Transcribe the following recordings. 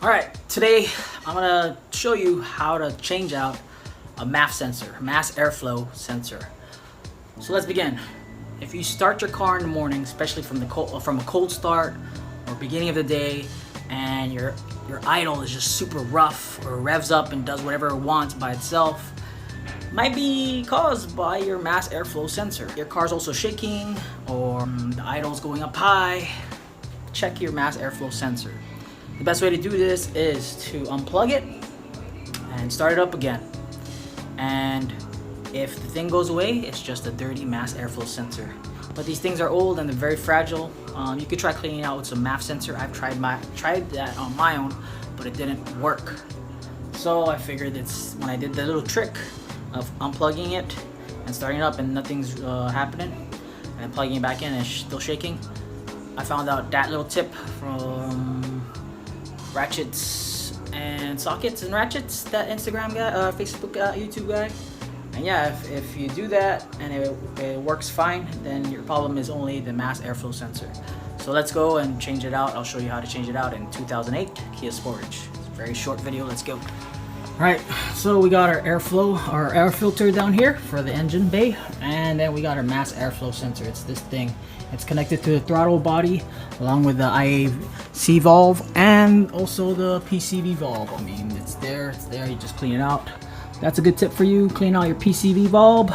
Alright, today I'm gonna show you how to change out a MAF sensor, mass airflow sensor. So let's begin. If you start your car in the morning, especially from a cold start or beginning of the day, and your idle is just super rough or revs up and does whatever it wants by itself, might be caused by your mass airflow sensor. Your car's also shaking or the idle's going up high. Check your mass airflow sensor. The best way to do this is to unplug it and start it up again. And if the thing goes away, it's just a dirty mass airflow sensor. But these things are old and they're very fragile. You could try cleaning it out with some MAF sensor. I've tried that on my own, but it didn't work. So I figured when I did the little trick of unplugging it and starting it up and nothing's happening, and plugging it back in and it's still shaking, I found out that little tip from Ratchets and Sockets and Ratchets, that Instagram guy, Facebook, YouTube guy. And yeah, if you do that and it works fine, then your problem is only the mass airflow sensor. So let's go and change it out. I'll show you how to change it out in 2008 Kia Sportage. It's a very short video, let's go. Alright, so we got our airflow, our air filter down here for the engine bay, and then we got our mass airflow sensor. It's this thing. It's connected to the throttle body along with the iacv valve and also the PCV valve. I mean, it's there, you just clean it out. That's a good tip for you. Clean out your PCV valve,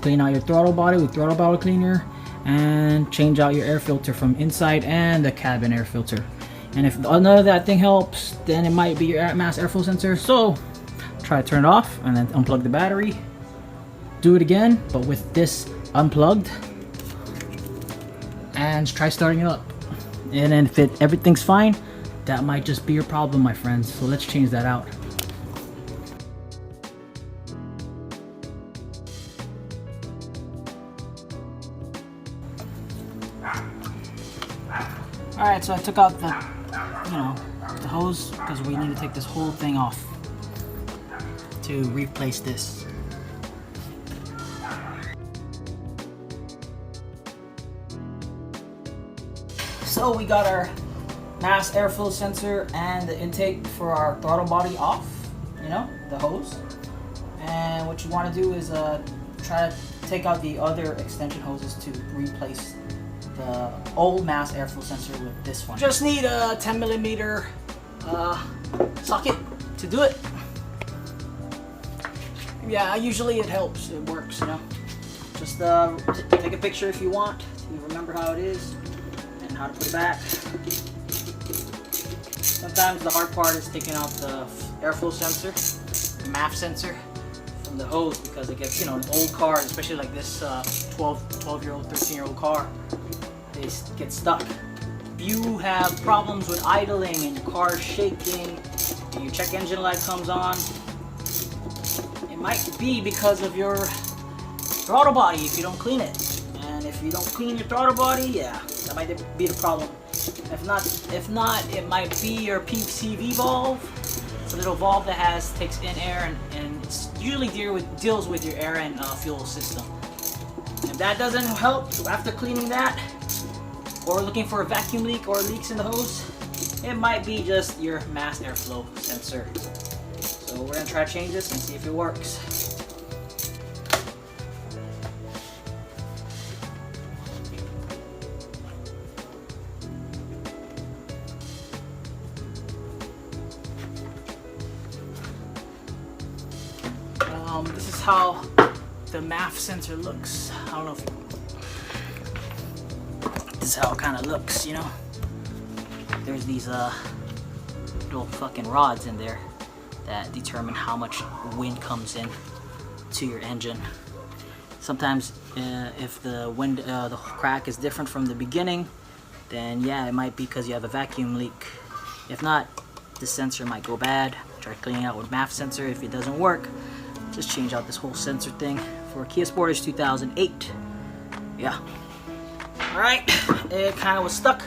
clean out your throttle body with throttle body cleaner, and change out your air filter from inside and the cabin air filter. And if none of that thing helps, then it might be your mass airflow sensor. So try to turn it off and then unplug the battery. Do it again, but with this unplugged, and try starting it up. And then if everything's fine, that might just be your problem, my friends. So let's change that out. Alright, so I took out the hose because we need to take this whole thing off to replace this. So we got our mass airflow sensor and the intake for our throttle body off, the hose. And what you want to do is try to take out the other extension hoses to replace the old mass airflow sensor with this one. Just need a 10mm socket to do it. Yeah, usually it helps, it works, Just take a picture if you want to remember how it is and how to put it back. Sometimes the hard part is taking out the airflow sensor, the MAF sensor, from the hose, because it gets, an old car, especially like this 12-year-old, 13-year-old car, they get stuck. If you have problems with idling and your car is shaking and your check engine light comes on, it might be because of your throttle body if you don't clean it. And if you don't clean your throttle body, yeah, that might be the problem. If not, it might be your PCV valve. It's a little valve that takes in air and it's usually deals with your air and fuel system. If that doesn't help, so after cleaning that, or looking for a vacuum leak or leaks in the hose, it might be just your mass airflow sensor. So we're gonna try to change this and see if it works. This is how the MAF sensor looks. I don't know if this is how it kind of looks, There's these little fucking rods in there that determine how much wind comes in to your engine. Sometimes if the wind, the crack is different from the beginning, then yeah, it might be because you have a vacuum leak. If not, the sensor might go bad. Try cleaning out with MAF sensor. If it doesn't work, just change out this whole sensor thing for Kia Sportage 2008. Yeah. Alright, it kind of was stuck,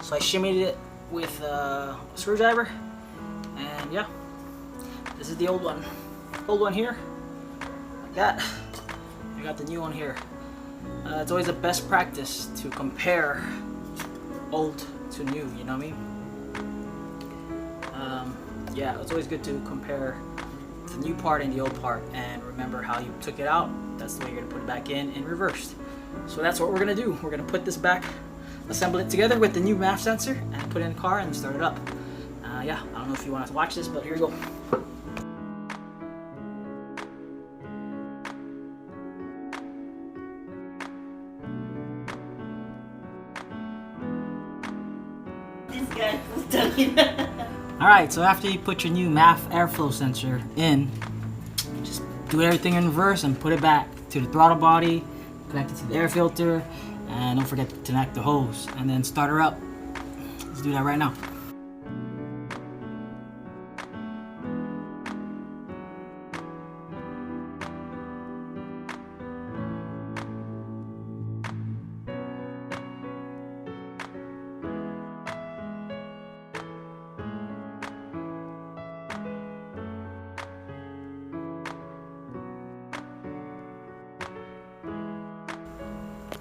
so I shimmied it with a screwdriver, and yeah, this is the old one. Old one here, like that. I got the new one here. It's always a best practice to compare old to new, you know what I mean? yeah, it's always good to compare the new part and the old part and remember how you took it out. That's the way you're gonna put it back in reverse. So that's what we're gonna do. We're gonna put this back, assemble it together with the new MAF sensor, and put it in the car and start it up. Yeah, I don't know if you want to watch this, but here we go. This guy was talking. Alright, so after you put your new MAF airflow sensor in, just do everything in reverse and put it back to the throttle body, connect it to the air filter, and don't forget to connect the hose, and then start her up. Let's do that right now.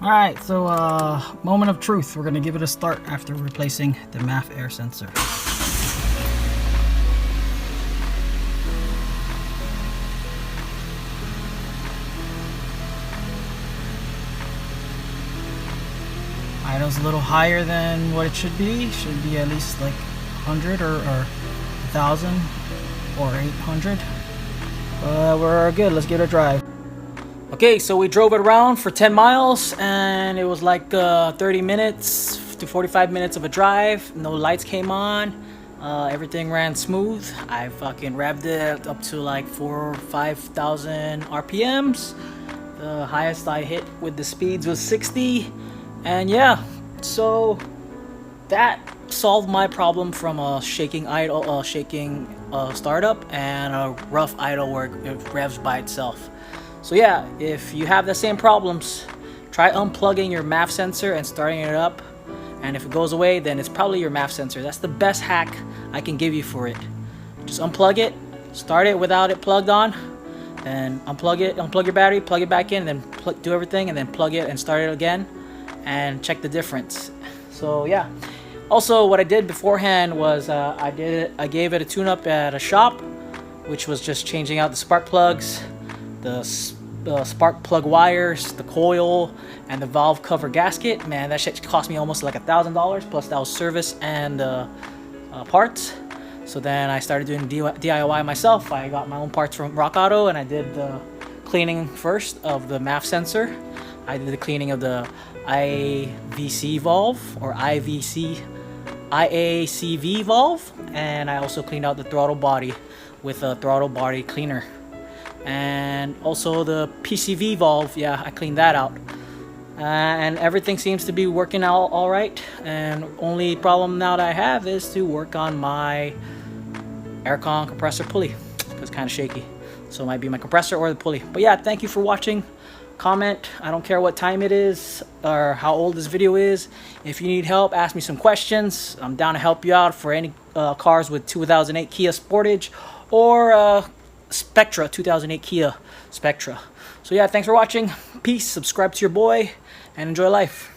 Alright, so moment of truth. We're going to give it a start after replacing the MAF air sensor. Idle's a little higher than what it should be. Should be at least like 100 or 1,000 or 800. We're good. Let's give it a drive. Okay, so we drove it around for 10 miles and it was like 30 minutes to 45 minutes of a drive. No lights came on. Everything ran smooth. I fucking revved it up to like 4,000 or 5,000 RPMs. The highest I hit with the speeds was 60. And yeah, so that solved my problem from a shaking idle, startup and a rough idle where it revs by itself. So yeah, if you have the same problems, try unplugging your MAF sensor and starting it up. And if it goes away, then it's probably your MAF sensor. That's the best hack I can give you for it. Just unplug it, start it without it plugged on, then unplug it, unplug your battery, plug it back in, and then do everything, and then plug it and start it again, and check the difference. So yeah. Also, what I did beforehand was I gave it a tune-up at a shop, which was just changing out the spark plugs, the spark plug wires, the coil, and the valve cover gasket. Man, that shit cost me almost like $1,000, plus that was service and parts. So then I started doing DIY myself. I got my own parts from Rock Auto, and I did the cleaning first of the MAF sensor. I did the cleaning of the IVC valve, or IACV valve, and I also cleaned out the throttle body with a throttle body cleaner. And also the PCV valve, yeah, I cleaned that out. And everything seems to be working out all right. And only problem now that I have is to work on my aircon compressor pulley. It's kind of shaky. So it might be my compressor or the pulley. But yeah, thank you for watching. Comment. I don't care what time it is or how old this video is. If you need help, ask me some questions. I'm down to help you out for any cars with 2008 Kia Sportage or Spectra, 2008 Kia Spectra. So yeah, thanks for watching. Peace. Subscribe to your boy and enjoy life.